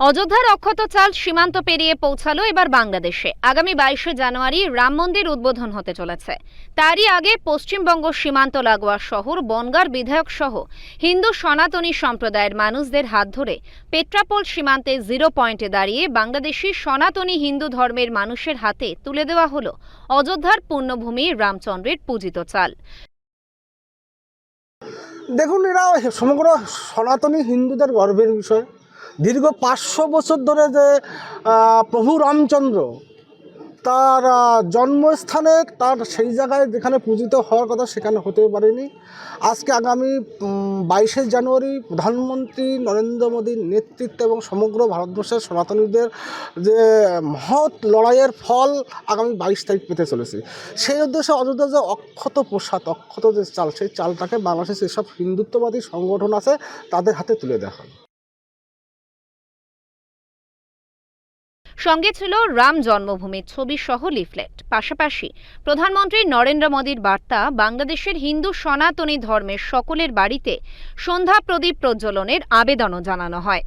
অযোধ্যার অক্ষত চাল সীমান্ত পেরিয়ে পৌঁছালো এবার বাংলাদেশে। আগামী 22শে জানুয়ারি রাম মন্দির উদ্বোধন হতে চলেছে। তারই আগে পশ্চিমবঙ্গ সীমান্ত লাগোয়া শহর বনগাঁর বিধায়ক সহ হিন্দু সনাতনী সম্প্রদায়ের মানুষদের হাত ধরে পেট্রাপোল সীমান্তে জিরো পয়েন্টে দাঁড়িয়ে বাংলাদেশি সনাতনী হিন্দু ধর্মের মানুষের হাতে তুলে দেওয়া হলো অযোধ্যার পুণ্যভূমি রামচন্দ্রের পূজিত চাল। দেখুন, এরা সমগ্র সনাতনী হিন্দুদের গর্বের বিষয়। দীর্ঘ 500 বছর ধরে যে প্রভু রামচন্দ্র তার জন্মস্থানে তার সেই জায়গায় যেখানে পূজিত হওয়ার কথা সেখানে হতে পারেনি। আজকে আগামী 22শে জানুয়ারি প্রধানমন্ত্রী নরেন্দ্র মোদীর নেতৃত্বে এবং সমগ্র ভারতবর্ষের সনাতনীদের যে মহৎ লড়াইয়ের ফল আগামী 22 তারিখ পেতে চলেছে। সেই উদ্দেশ্যে অযোধ্যা যে অক্ষত প্রসাদ, অক্ষত যে চাল, সেই চালটাকে বাংলাদেশের যেসব হিন্দুত্ববাদী সংগঠন আছে তাদের হাতে তুলে দেওয়া হয়। সঙ্গে ছিল রাম জন্মভূমির ছবি সহ লিফলেট। পাশাপাশি প্রধানমন্ত্রী নরেন্দ্র মোদীর বার্তা, বাংলাদেশের হিন্দু সনাতনী ধর্মের সকলের বাড়িতে সন্ধ্যা প্রদীপ প্রজ্বলনের আবেদনও জানানো হয়।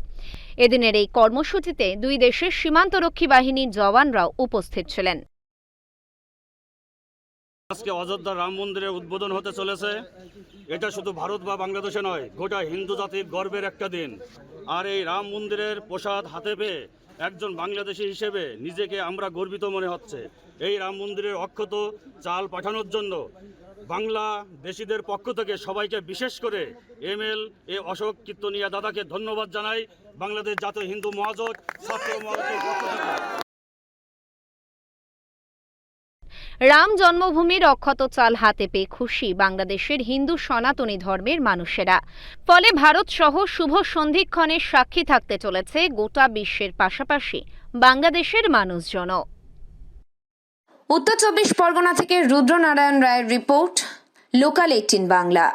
এদিনের এই কর্মসূচিতে দুই দেশের সীমান্তরক্ষী বাহিনীর জওয়ানরাও উপস্থিত ছিলেন। আজকে অযোধ্যা রাম মন্দিরের উদ্বোধন হতে চলেছে। এটা শুধু ভারত বা বাংলাদেশে নয়, গোটা হিন্দু জাতির গর্বের একটা দিন। আর এই রাম মন্দিরের প্রসাদ হাতে পেয়ে একজন বাংলাদেশী হিসেবে নিজেকে আমরা গর্বিত মনে হচ্ছে। এই রাম মন্দিরের অক্ষত চাল পাঠানোর জন্য বাংলাদেশীদের পক্ষ থেকে সবাইকে, বিশেষ করে ML অশোক কীর্তনিয়া দাদাকে ধন্যবাদ জানাই। বাংলাদেশ জাতীয় হিন্দু মহাজোট, ছাত্র মহাজোটের পক্ষ থেকে। রাম জন্মভূমির অক্ষত চাল হাতে পেয়ে খুশি বাংলাদেশের হিন্দু সনাতনী ধর্মের মানুষেরা। ফলে ভারত সহ শুভ সন্ধিক্ষণের সাক্ষী থাকতে চলেছে গোটা বিশ্বের পাশাপাশি বাংলাদেশের মানুষজনও। উত্তর 24 পরগনা থেকে রুদ্রনারায়ণ রায়ের রিপোর্ট, লোকাল 18 বাংলা।